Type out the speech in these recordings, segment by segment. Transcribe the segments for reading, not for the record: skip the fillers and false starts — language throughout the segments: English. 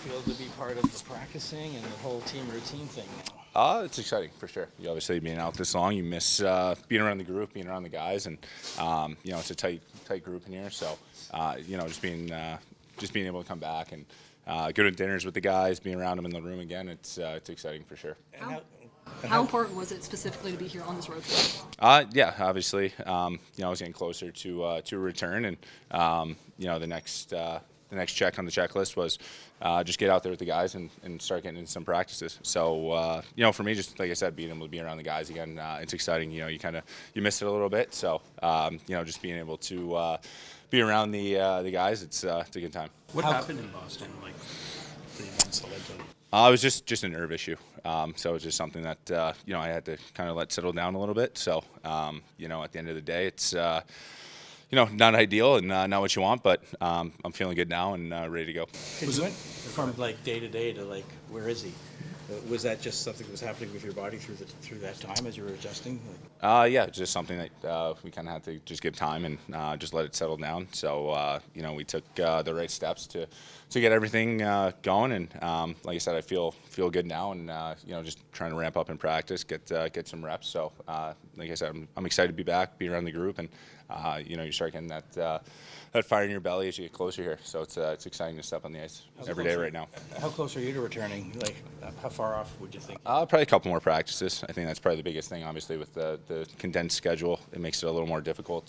feel to be part of the practicing and the whole team routine thing now? It's exciting for sure. You obviously being out this long, you miss being around the group, being around the guys, and it's a tight group in here. So just being able to come back and go to dinners with the guys, being around them in the room again, it's exciting for sure. How important was it specifically to be here on this road trip? Yeah, obviously, I was getting closer to a return, and the next check on the checklist was just get out there with the guys and start getting into some practices. So, for me, just like I said, being able to be around the guys again, it's exciting. You miss it a little bit. So, just being able to be around the guys, it's a good time. What happened in Boston, like the events that led to it? It was just a nerve issue. So it was just something that, I had to kind of let settle down a little bit. So, at the end of the day, it's, not ideal and not what you want, but I'm feeling good now and ready to go. Was it from like day to day to like where is he? Was that just something that was happening with your body through that time as you were adjusting? Yeah, it's just something that we kind of had to just give time and just let it settle down. So, we took the right steps to get everything going. And like I said, I feel good now and, just trying to ramp up in practice, get some reps. So, like I said, I'm excited to be back, be around the group, and, you start getting that fire in your belly as you get closer here. So it's exciting to step on the ice every day right now. How close are you to returning? Like, how far off would you think? Probably a couple more practices. I think that's probably the biggest thing. Obviously, with the condensed schedule, it makes it a little more difficult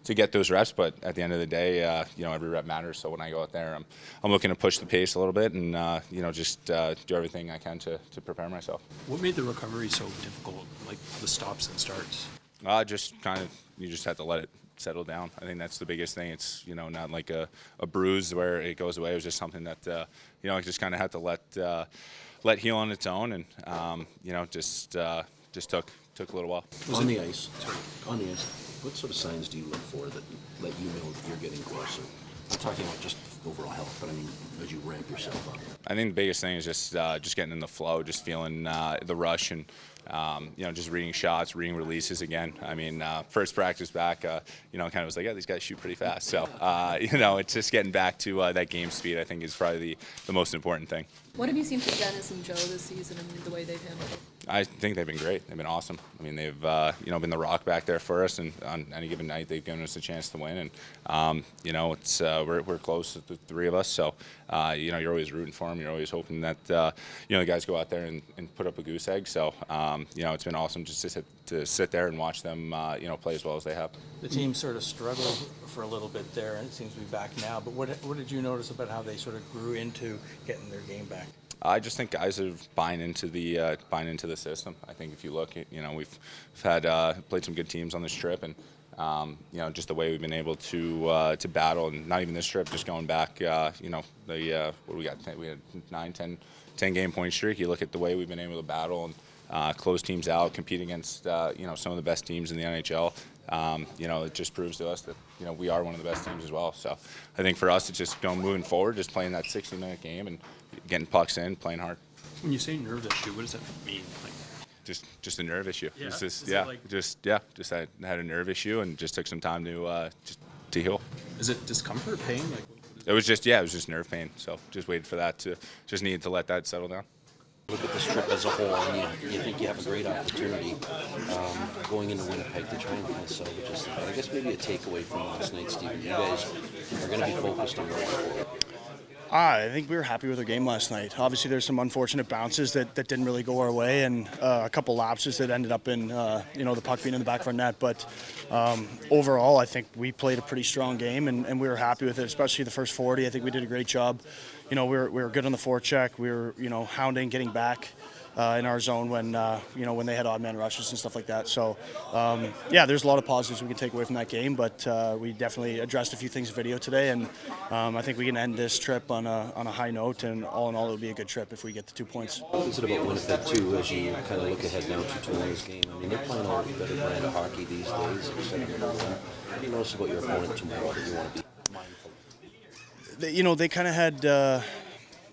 to get those reps. But at the end of the day, every rep matters. So when I go out there, I'm looking to push the pace a little bit and just do everything I can to prepare myself. What made the recovery so difficult, like the stops and starts? You just have to let it settle down. I think that's the biggest thing. It's not like a bruise where it goes away. It was just something that I just kind of had to let heal on its own, and just took a little while. On the ice, what sort of signs do you look for that let you know that you're getting closer? I'm talking about just overall health, but I mean as you ramp yourself up. I think the biggest thing is just getting in the flow, just feeling the rush, and just reading shots, reading releases again. I mean, first practice back, kind of was like, yeah, these guys shoot pretty fast. So, it's just getting back to that game speed, I think, is probably the most important thing. What have you seen from Dennis and Joe this season and the way they've handled it? I think they've been great. They've been awesome. I mean, they've been the rock back there for us, and on any given night they've given us a chance to win. And it's we're close, the three of us. So you're always rooting for them. You're always hoping that the guys go out there and put up a goose egg. So it's been awesome just to sit there and watch them play as well as they have. The team sort of struggled for a little bit there, and it seems to be back now. But what did you notice about how they sort of grew into getting their game back? I just think guys are buying into the system. I think if you look at, we've had played some good teams on this trip, and just the way we've been able to battle, and not even this trip, just going back, what do we got? We had 10 game point streak. You look at the way we've been able to battle and close teams out, compete against some of the best teams in the NHL. It just proves to us that we are one of the best teams as well. So I think for us, it's just moving forward, just playing that 60-minute game and getting pucks in, playing hard. When you say nerve issue, what does that mean? Like, just a nerve issue. Yeah. Just had a nerve issue and just took some time to heal. Is it discomfort, pain? Like, it was just nerve pain. So just waited for that just needed to let that settle down. Look at this trip as a whole, and you think you have a great opportunity going into Winnipeg to try and kind of salvage this. I guess maybe a takeaway from last night, Stephen. You guys are going to be focused on going forward. I think we were happy with our game last night. Obviously, there's some unfortunate bounces that didn't really go our way, and a couple lapses that ended up in the puck being in the back of our net. But overall, I think we played a pretty strong game, and we were happy with it, especially the first 40. I think we did a great job. We were good on the forecheck. We were hounding, getting back in our zone when they had odd man rushes and stuff like that. So there's a lot of positives we can take away from that game, but we definitely addressed a few things in video today, and I think we can end this trip on a high note, and all in all, it'll be a good trip if we get the 2 points. What is it about Winnipeg too, as you kind of look ahead now to tomorrow's game? I mean, they're playing a better brand of hockey these days. What do you notice about your opponent tomorrow that you want to be mindful of? They kind of had.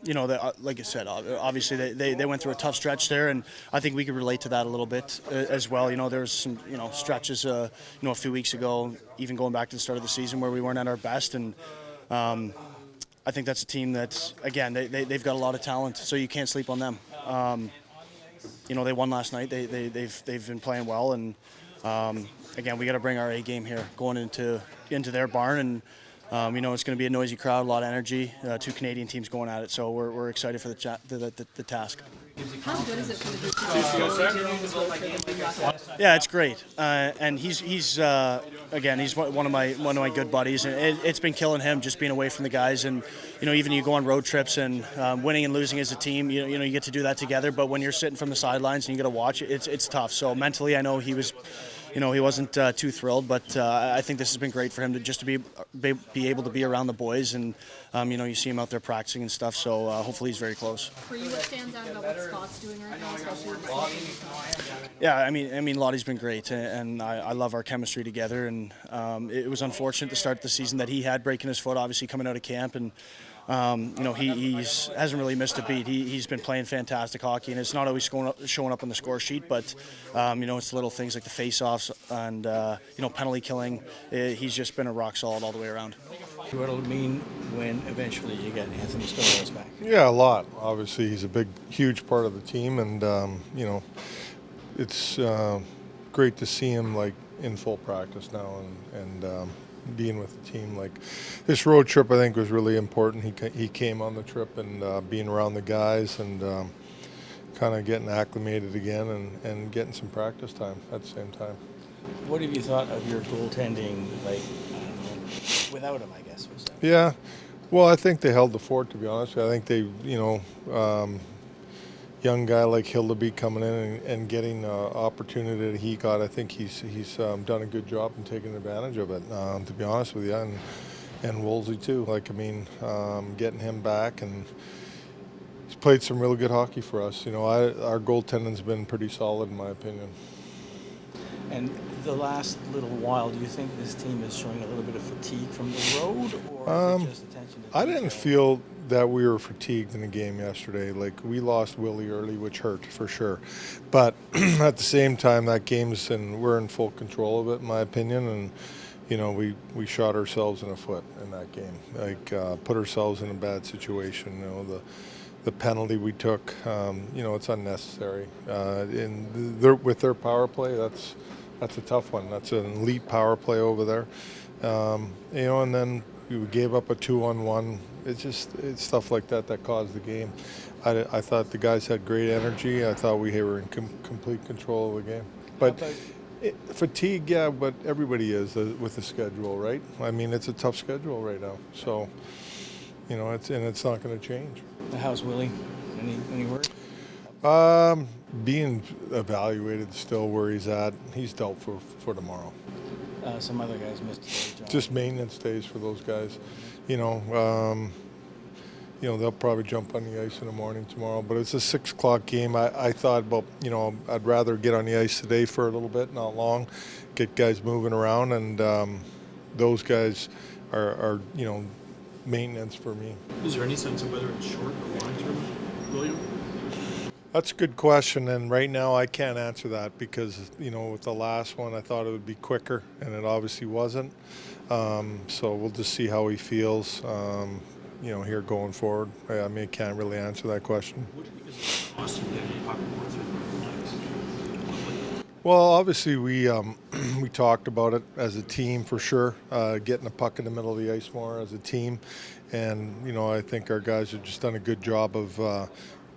Like I said, obviously they went through a tough stretch there, and I think we could relate to that a little bit as well. There was some stretches a few weeks ago, even going back to the start of the season, where we weren't at our best, and I think that's a team that's, again, they've got a lot of talent, so you can't sleep on them. They won last night. They've been playing well, and again, we got to bring our A game here going into their barn, and it's going to be a noisy crowd, a lot of energy. 2 Canadian teams going at it, so we're excited for the task. How good is it for the group to see Stolarz here on this road trip and bring back up? Yeah, it's great, and he's one of my good buddies, and it's been killing him just being away from the guys, and even you go on road trips and winning and losing as a team, you get to do that together. But when you're sitting from the sidelines and you got to watch it, it's tough. So mentally, I know he was. He wasn't too thrilled, but I think this has been great for him to be able to be around the boys, and you see him out there practicing and stuff. So hopefully he's very close. For you, what stands out about what Scott's doing right now, especially with the Yeah, I mean, Lottie's been great, and I love our chemistry together. And it was unfortunate to start the season that he had, breaking his foot, obviously coming out of camp, and he hasn't really missed a beat. He's been playing fantastic hockey, and it's not always showing up on the score sheet, but it's little things like the face-offs and penalty killing. He's just been a rock solid all the way around. What it'll mean when eventually you get Anthony Stolarz back? Yeah, a lot. Obviously, he's a huge part of the team, and it's great to see him in full practice now and being with the team. Like this road trip, I think was really important. He came on the trip and being around the guys and kind of getting acclimated again and getting some practice time at the same time. What have you thought of your goaltending, without him, I guess? Yeah, well, I think they held the fort, to be honest. I think they, young guy like Hildeby coming in and getting opportunity that he got, I think he's done a good job in taking advantage of it, to be honest with you, and Woolsey too. Getting him back, and he's played some real good hockey for us. Our goaltending's been pretty solid in my opinion. And the last little while, do you think this team is showing a little bit of fatigue from the road, or is it just attention to I detail? didn't feel that we were fatigued in the game yesterday. We lost Willie early, which hurt for sure. But at the same time, that game's we're in full control of it, in my opinion. And we shot ourselves in the foot in that game. Put ourselves in a bad situation. The penalty we took, it's unnecessary. With their power play, that's a tough one. That's an elite power play over there. And then we gave up a 2-on-1. It's stuff like that caused the game. I thought the guys had great energy. I thought we were in complete control of the game. But fatigue, yeah, but everybody is with the schedule, right? I mean, it's a tough schedule right now. So, it's not going to change. How's Willie? Any word? Being evaluated still where he's at. He's dealt for tomorrow. Some other guys missed their job. Just maintenance days for those guys. They'll probably jump on the ice in the morning tomorrow. But it's a 6 o'clock game. I thought about, I'd rather get on the ice today for a little bit, not long, get guys moving around, and those guys are maintenance for me. Is there any sense of whether it's short or long term, William? That's a good question, and right now I can't answer that because, with the last one I thought it would be quicker, and it obviously wasn't. So we'll just see how he feels, here going forward. I can't really answer that question. What do you think is Austin getting the puck more through the legs? Well, obviously we talked about it as a team for sure, getting the puck in the middle of the ice more as a team, and I think our guys have just done a good job of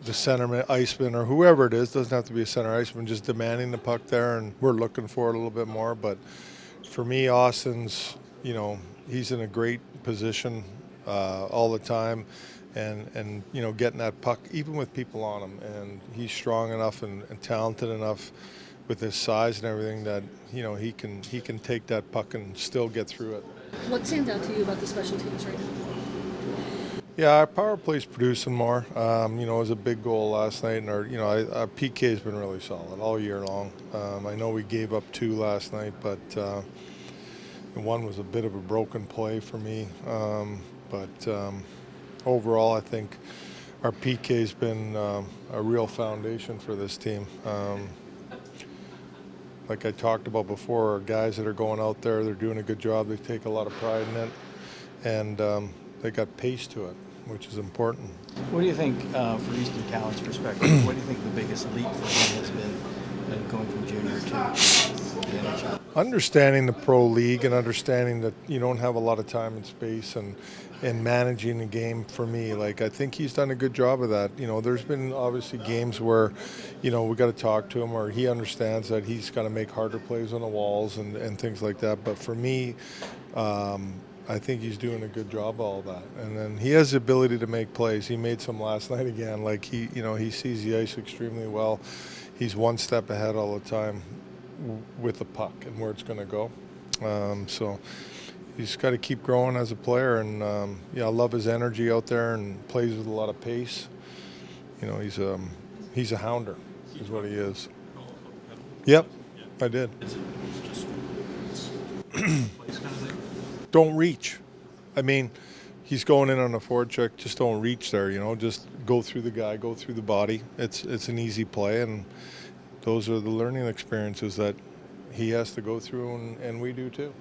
the center iceman or whoever it is, doesn't have to be a center iceman, just demanding the puck there, and we're looking for it a little bit more. But for me, Austin's, he's in a great position all the time, and getting that puck, even with people on him, and he's strong enough and talented enough with his size and everything that he can take that puck and still get through it. What stands out to you about the special teams right now? Yeah, our power play's producing more. It was a big goal last night, and our PK's been really solid all year long. I know we gave up 2 last night, but one was a bit of a broken play for me. But overall, I think our PK's been a real foundation for this team. Like I talked about before, our guys that are going out there, they're doing a good job. They take a lot of pride in it, and they got pace to it, which is important. What do you think, from Easton Cowan's perspective, what do you think the biggest leap for him has been going from junior to the NHL? Understanding the pro league and understanding that you don't have a lot of time and space and managing the game for me. Like, I think he's done a good job of that. You know, there's been obviously games where, you know, we got to talk to him, or he understands that he's got to make harder plays on the walls and things like that. But for me, I think he's doing a good job of all that. And then he has the ability to make plays. He made some last night again. Like, he sees the ice extremely well. He's one step ahead all the time with the puck and where it's going to go. So he's got to keep growing as a player. And, I love his energy out there and plays with a lot of pace. You know, he's a hounder is what he is. Yep, I did. Is it just place kind of thing? Don't reach. I mean, he's going in on a forecheck. Just don't reach there. You know, just go through the guy, go through the body. It's an easy play, and those are the learning experiences that he has to go through, and we do too.